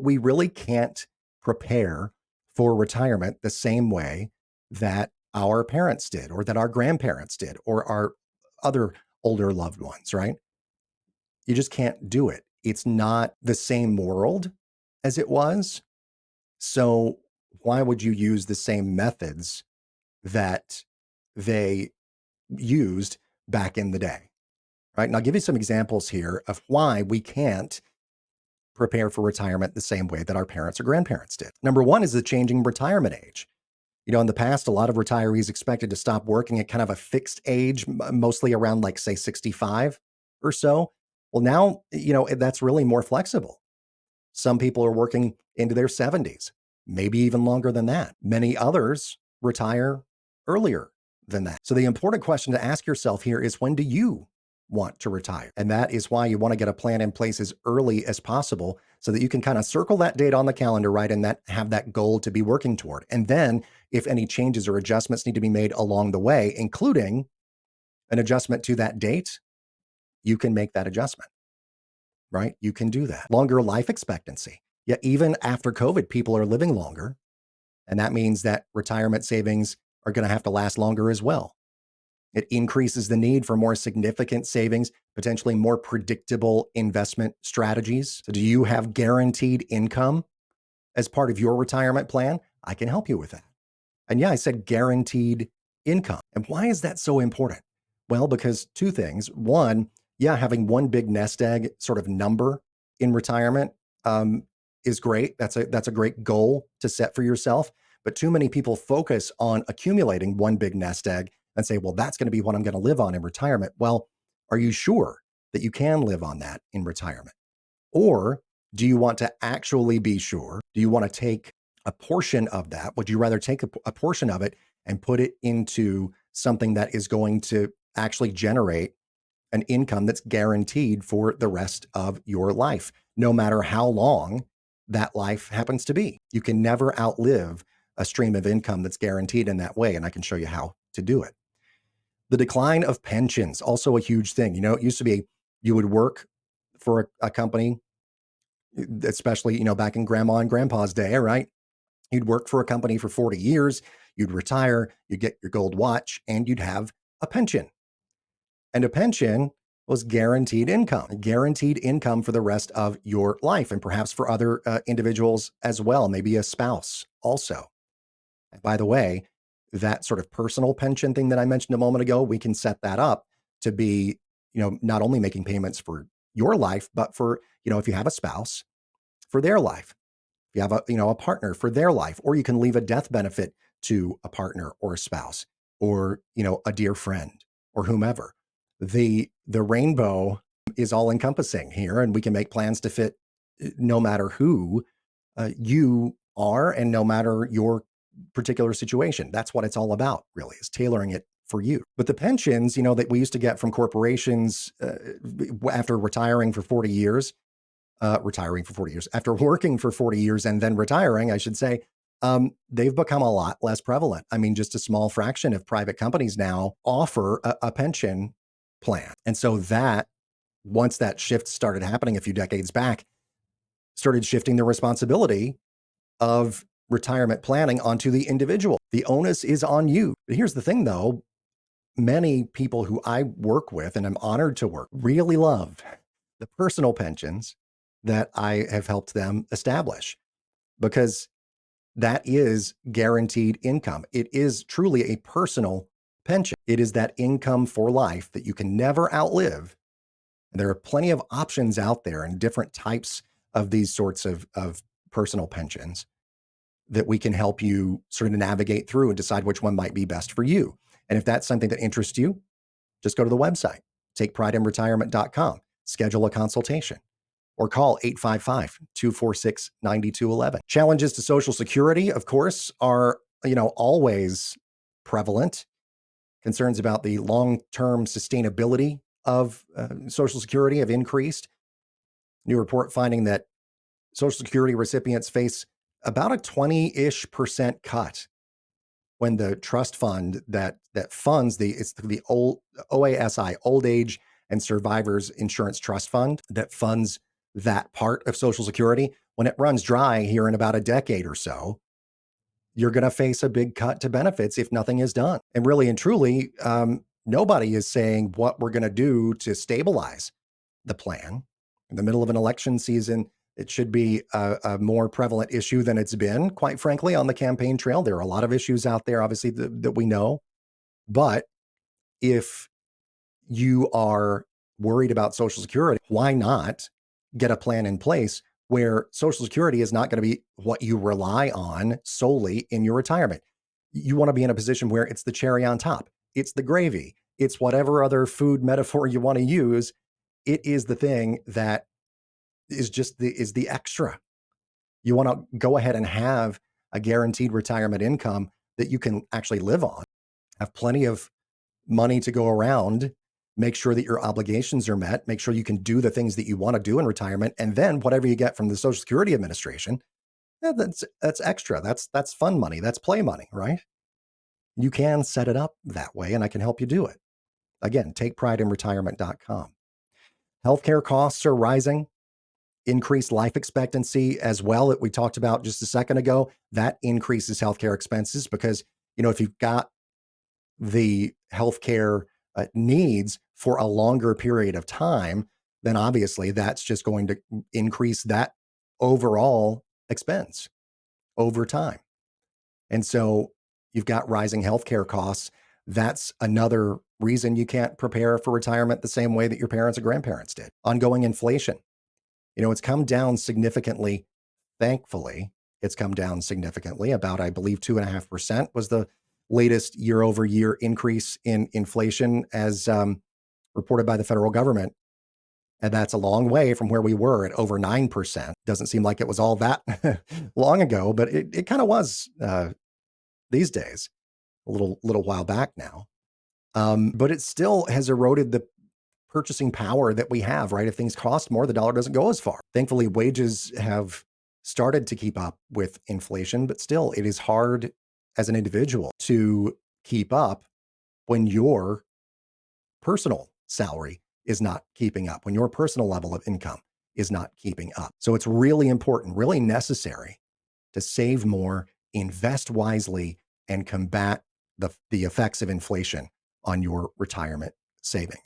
We really can't prepare for retirement the same way that our parents did, or that our grandparents did, or our other older loved ones, right? You just can't do it. It's not the same world as it was. So why would you use the same methods that they used back in the day? Right. And I'll give you some examples here of why we can't prepare for retirement the same way that our parents or grandparents did. Number one is the changing retirement age. In the past, a lot of retirees expected to stop working at kind of a fixed age, mostly around like, say, 65 or so. Well, now, that's really more flexible. Some people are working into their 70s, maybe even longer than that. Many others retire earlier than that. So the important question to ask yourself here is, when do you want to retire? And that is why you want to get a plan in place as early as possible so that you can kind of circle that date on the calendar, right? And that have that goal to be working toward. And then if any changes or adjustments need to be made along the way, including an adjustment to that date, you can make that adjustment, right? You can do that. Longer life expectancy. Yeah, even after COVID, people are living longer. And that means that retirement savings are going to have to last longer as well. It increases the need for more significant savings, potentially more predictable investment strategies. So do you have guaranteed income as part of your retirement plan? I can help you with that. And yeah, I said guaranteed income. And why is that so important? Well, because two things. One, yeah, having one big nest egg sort of number in retirement is great. That's a great goal to set for yourself. But too many people focus on accumulating one big nest egg and say, well, that's going to be what I'm going to live on in retirement. Well, are you sure that you can live on that in retirement? Or do you want to actually be sure? Do you want to take a portion of that? Would you rather take a portion of it and put it into something that is going to actually generate an income that's guaranteed for the rest of your life, no matter how long that life happens to be? You can never outlive a stream of income that's guaranteed in that way. And I can show you how to do it. The decline of pensions, also a huge thing. It used to be you would work for a company, especially, back in grandma and grandpa's day, right? You'd work for a company for 40 years, you'd retire, you'd get your gold watch, and you'd have a pension. And a pension was guaranteed income for the rest of your life, and perhaps for other individuals as well, maybe a spouse also. And by the way, that sort of personal pension thing that I mentioned a moment ago, we can set that up to be, not only making payments for your life, but for, if you have a spouse, for their life. If you have a partner, for their life, or you can leave a death benefit to a partner or a spouse, or, a dear friend or whomever. The rainbow is all encompassing here, and we can make plans to fit no matter who you are and no matter your particular situation. That's what it's all about, really, is tailoring it for you. But the pensions, that we used to get from corporations after retiring for 40 years, after working for 40 years and then retiring, I should say, they've become a lot less prevalent. I mean, just a small fraction of private companies now offer a pension plan. And so once that shift started happening a few decades back, started shifting the responsibility of retirement planning onto the individual. The onus is on you. But here's the thing, though. Many people who I work with, and I'm honored to work, really love the personal pensions that I have helped them establish, because that is guaranteed income. It is truly a personal pension. It is that income for life that you can never outlive. There are plenty of options out there and different types of these sorts of personal pensions that we can help you sort of navigate through and decide which one might be best for you. And if that's something that interests you, just go to the website, takeprideinretirement.com, schedule a consultation, or call 855-246-9211. Challenges to Social Security, of course, are, always prevalent. Concerns about the long-term sustainability of Social Security have increased. New report finding that Social Security recipients face about a 20-ish% cut when the trust fund that funds the old OASI, Old Age and Survivors Insurance Trust Fund, that funds that part of Social Security, When it runs dry here in about a decade or so, you're going to face a big cut to benefits if nothing is done. And really and truly, nobody is saying what we're going to do to stabilize the plan. In the middle of an election season, it should be a more prevalent issue than it's been, quite frankly, on the campaign trail. There are a lot of issues out there, obviously, that we know. But if you are worried about Social Security, why not get a plan in place where Social Security is not going to be what you rely on solely in your retirement? You want to be in a position where it's the cherry on top, it's the gravy, it's whatever other food metaphor you want to use. It is the thing that is the extra. You want to go ahead and have a guaranteed retirement income that you can actually live on, have plenty of money to go around, make sure that your obligations are met, make sure you can do the things that you want to do in retirement, and then whatever you get from the Social Security Administration, that's extra. That's fun money. That's play money, right? You can set it up that way, and I can help you do it. Again, takeprideinretirement.com. Healthcare costs are rising, increased life expectancy as well that we talked about just a second ago. That increases healthcare expenses because, if you've got the healthcare needs for a longer period of time, then obviously that's just going to increase that overall expense over time. And so you've got rising healthcare costs. That's another reason you can't prepare for retirement the same way that your parents or grandparents did. Ongoing inflation. It's come down significantly. Thankfully, it's come down significantly. About, I believe, 2.5% was the latest year over year increase in inflation as reported by the federal government. And that's a long way from where we were at over 9%. Doesn't seem like it was all that long ago, but it kind of was these days, a little while back now. But it still has eroded the purchasing power that we have, right? If things cost more, the dollar doesn't go as far. Thankfully, wages have started to keep up with inflation, but still, it is hard as an individual to keep up when your personal salary is not keeping up, when your personal level of income is not keeping up. So it's really important, really necessary to save more, invest wisely, and combat the effects of inflation on your retirement savings.